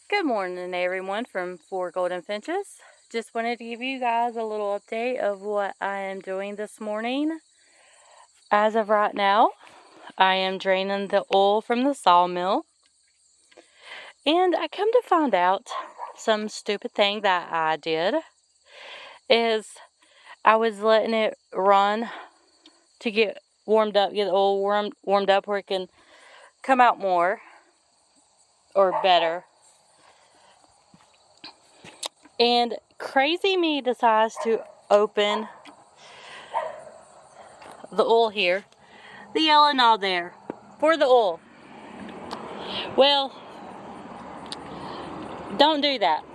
Good morning, everyone, from Four Golden Finches. Just wanted to give you guys a little update of what I am doing this morning. As of right now, I am draining the oil from the sawmill, and I come to find out some stupid thing that I did is I was letting it run to get warmed up, get the oil warmed up where it can come out more or better. And crazy me decides to open the oil here, the yellow knob there for the oil. Well, don't do that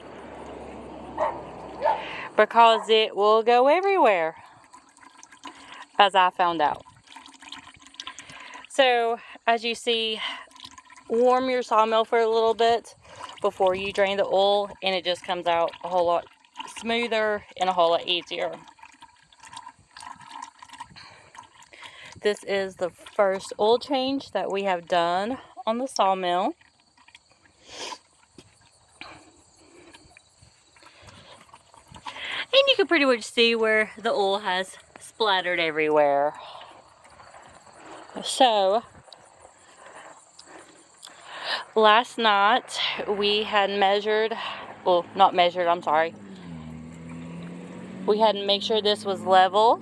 because it will go everywhere, as I found out. So, as you see, warm your sawmill for a little bit before you drain the oil, and it just comes out a whole lot smoother and a whole lot easier. This is the first oil change that we have done on the sawmill. And you can pretty much see where the oil has splattered everywhere. So, last night we had measured, well, not measured, I'm sorry. We had to make sure this was level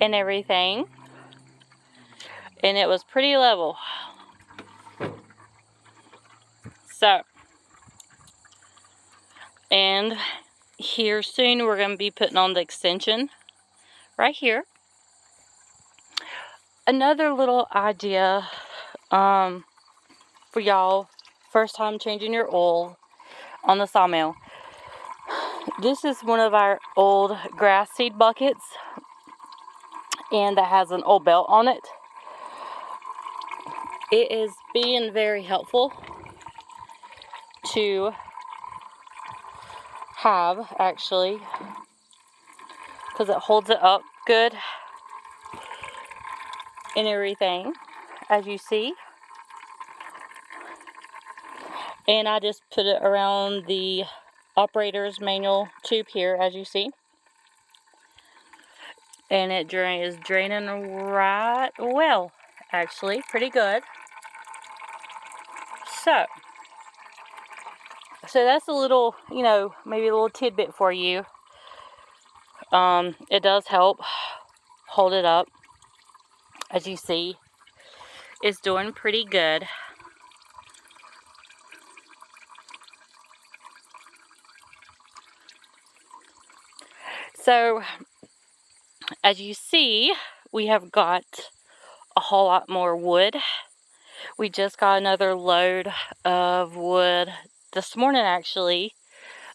and everything. And it was pretty level. So, and here soon we're going to be putting on the extension right here. Another little idea for y'all, first time changing your oil on the sawmill. This is one of our old grass seed buckets, and that has an old belt on it. It is being very helpful to have, actually, because it holds it up good and everything, as you see. And I just put it around the operator's manual tube here, as you see. And it is draining right well, actually, pretty good. So that's a little, maybe a little tidbit for you. It does help hold it up. As you see, it's doing pretty good. So, as you see, we have got a whole lot more wood. We just got another load of wood this morning, actually.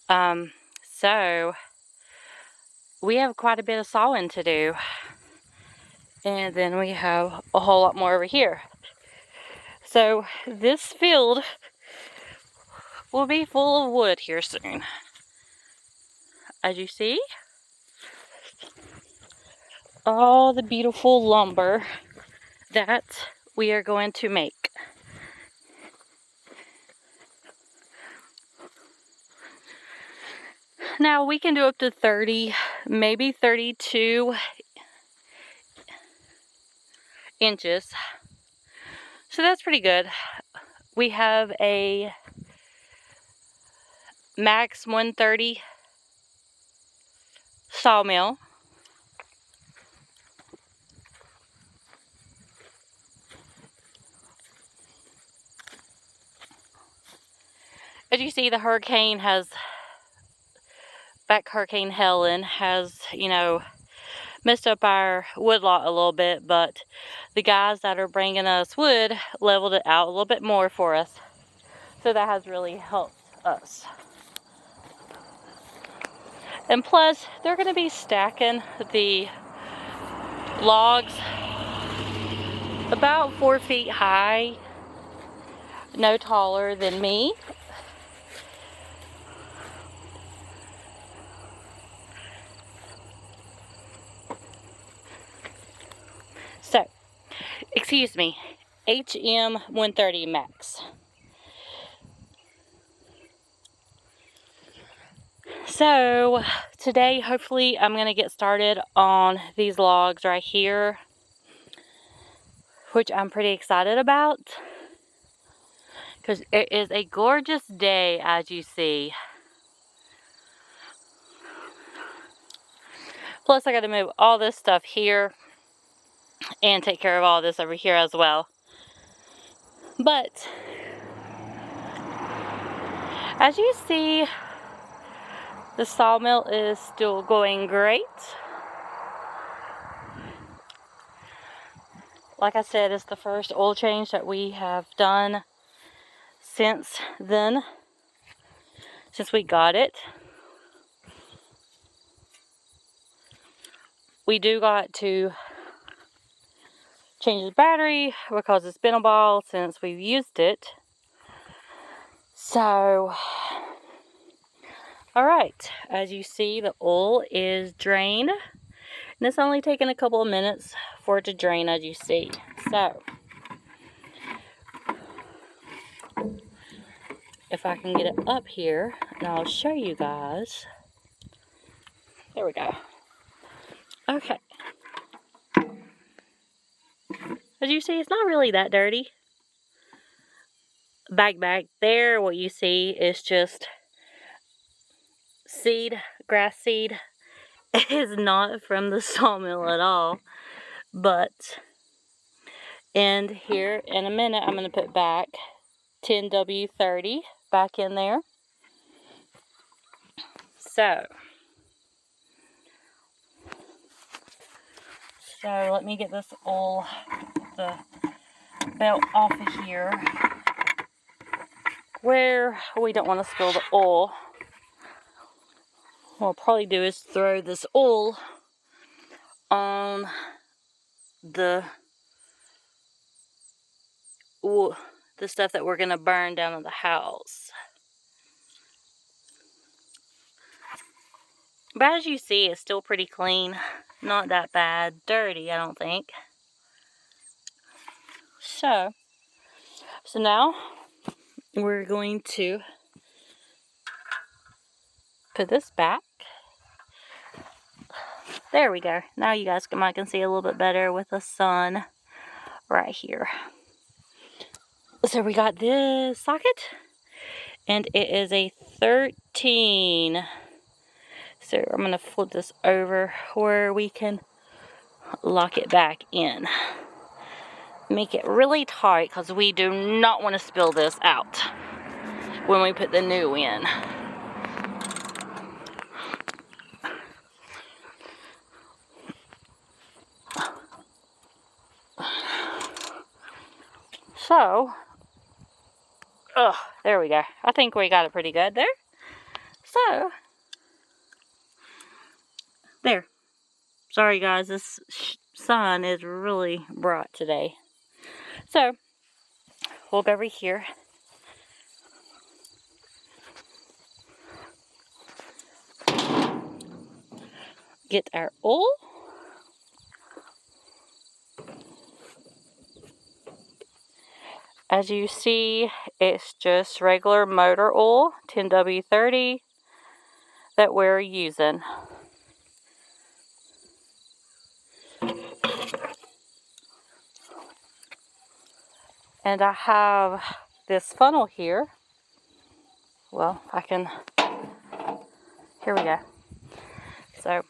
So, we have quite a bit of sawing to do. And then we have a whole lot more over here. So, this field will be full of wood here soon. As you see, all the beautiful lumber that we are going to make. Now we can do up to 30, maybe 32 inches. So that's pretty good. We have a max 130 sawmill. As you see, the Hurricane Helen has, messed up our wood lot a little bit, but the guys that are bringing us wood leveled it out a little bit more for us. So that has really helped us. And plus, they're going to be stacking the logs about 4 feet high, no taller than me. So, excuse me, HM 130 max. So today, hopefully, I'm going to get started on these logs right here, which I'm pretty excited about because it is a gorgeous day, as you see. Plus, I got to move all this stuff here and take care of all this over here as well. But as you see, the sawmill is still going great. Like I said, it's the first oil change that we have done since then, since we got it. We do got to change the battery because it's been a while since we've used it. So, alright, as you see, the oil is drained. And it's only taken a couple of minutes for it to drain, as you see. So, if I can get it up here, and I'll show you guys. There we go. Okay. As you see, it's not really that dirty. Back there, what you see is just seed, grass seed. It is not from the sawmill at all. But, and here in a minute, I'm going to put back 10W30 back in there. So let me get this oil, the belt off of here where we don't want to spill the oil. What I'll probably do is throw this oil on the stuff that we're going to burn down in the house. But as you see, it's still pretty clean. Not that bad. Dirty, I don't think. So now we're going to put this back. There we go. Now you guys might can see a little bit better with the sun right here. So we got this socket, and it is a 13. So I'm going to flip this over where we can lock it back in. Make it really tight because we do not want to spill this out when we put the new in. So, there we go. I think we got it pretty good there. So, there. Sorry guys, this sun is really bright today. So, we'll go over here. Get our oil. As you see, it's just regular motor oil, 10W30, that we're using. And I have this funnel here. Well, here we go. So,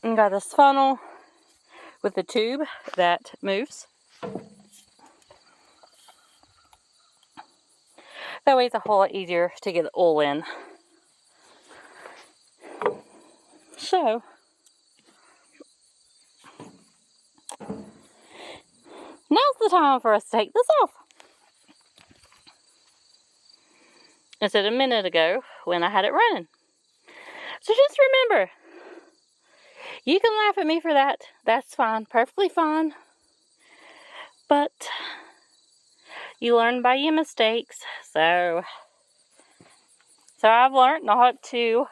I got this funnel with the tube that moves. That way it's a whole lot easier to get the oil in. So, now's the time for us to take this off. Instead of a minute ago when I had it running. So just remember, you can laugh at me for that. That's fine, perfectly fine. But you learn by your mistakes. So I've learned not to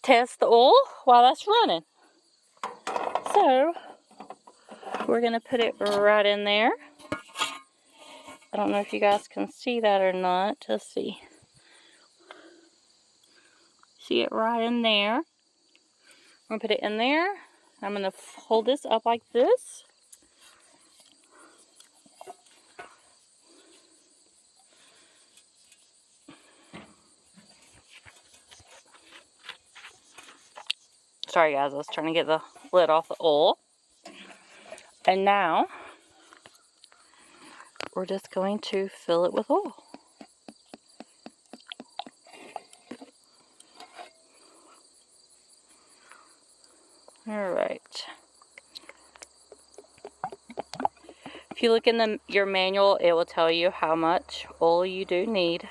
test the oil while that's running. So we're going to put it right in there. I don't know if you guys can see that or not. Let's see. See it right in there. I'm going to put it in there. I'm going to hold this up like this. Sorry guys, I was trying to get the lid off the oil. And now, we're just going to fill it with oil. Alright. If you look in your manual, it will tell you how much oil you do need.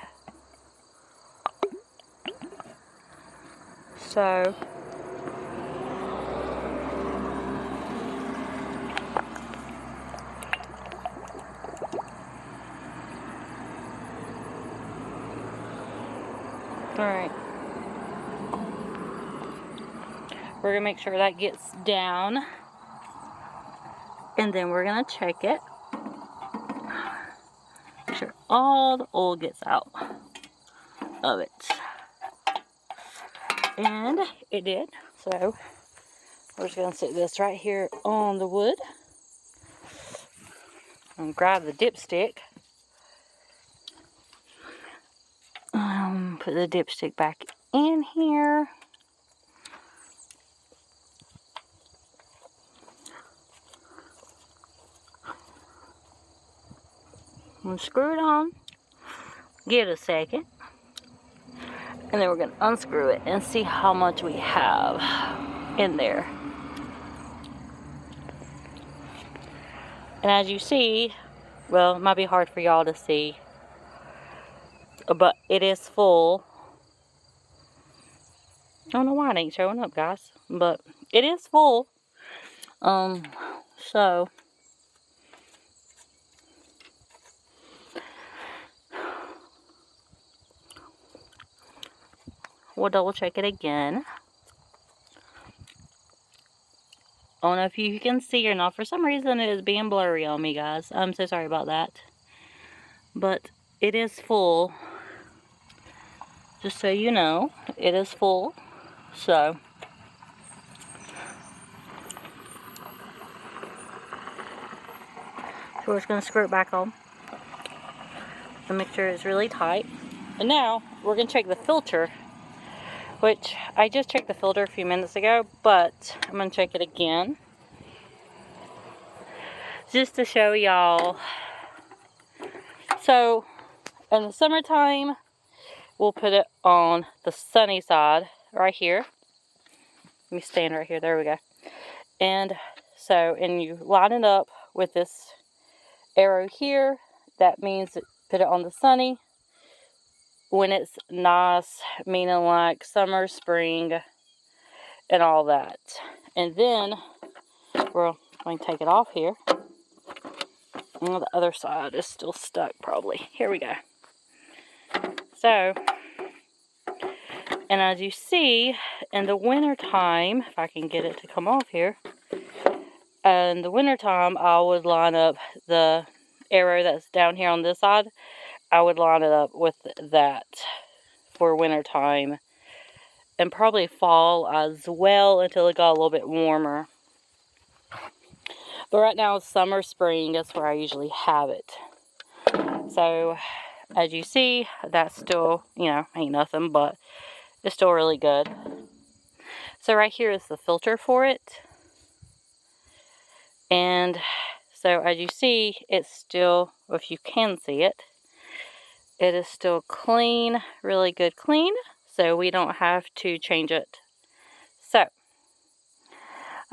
So, alright. We're going to make sure that gets down. And then we're going to check it. Make sure all the oil gets out of it. And it did. So, we're just going to sit this right here on the wood. And grab the dipstick. Put the dipstick back in here. And screw it on. Give it a second. And then we're going to unscrew it and see how much we have in there. And as you see, well, it might be hard for y'all to see, but it is full. I don't know why it ain't showing up, guys, but it is full. So we'll double check it again. I don't know if you can see or not. For some reason, it is being blurry on me, guys. I'm so sorry about that. But it is full. Just so you know, it is full. So we're just going to screw it back on. And make sure it's really tight. And now, we're going to check the filter. Which, I just checked the filter a few minutes ago. But, I'm going to check it again. Just to show y'all. So, in the summertime, we'll put it on the sunny side. Right here. Let me stand right here. There we go. And so, and you line it up with this arrow here. That means put it on the sunny. When it's nice, meaning like summer, spring, and all that. And then, we're going to take it off here. And the other side is still stuck probably. Here we go. So, and as you see, in the winter time, if I can get it to come off here, in the winter time, I would line up the arrow that's down here on this side. I would line it up with that for winter time, and probably fall as well until it got a little bit warmer. But right now, it's summer, spring, that's where I usually have it. So, as you see, that's still, you know, ain't nothing, but it's still really good. So right here is the filter for it. And so as you see, it's still, if you can see it, it is still clean, really good clean. So we don't have to change it. So,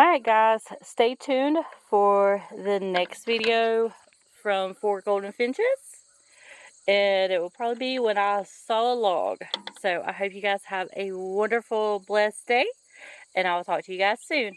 alright guys, stay tuned for the next video from 4 Golden Finches. And it will probably be when I saw a log. So I hope you guys have a wonderful, blessed day. And I will talk to you guys soon.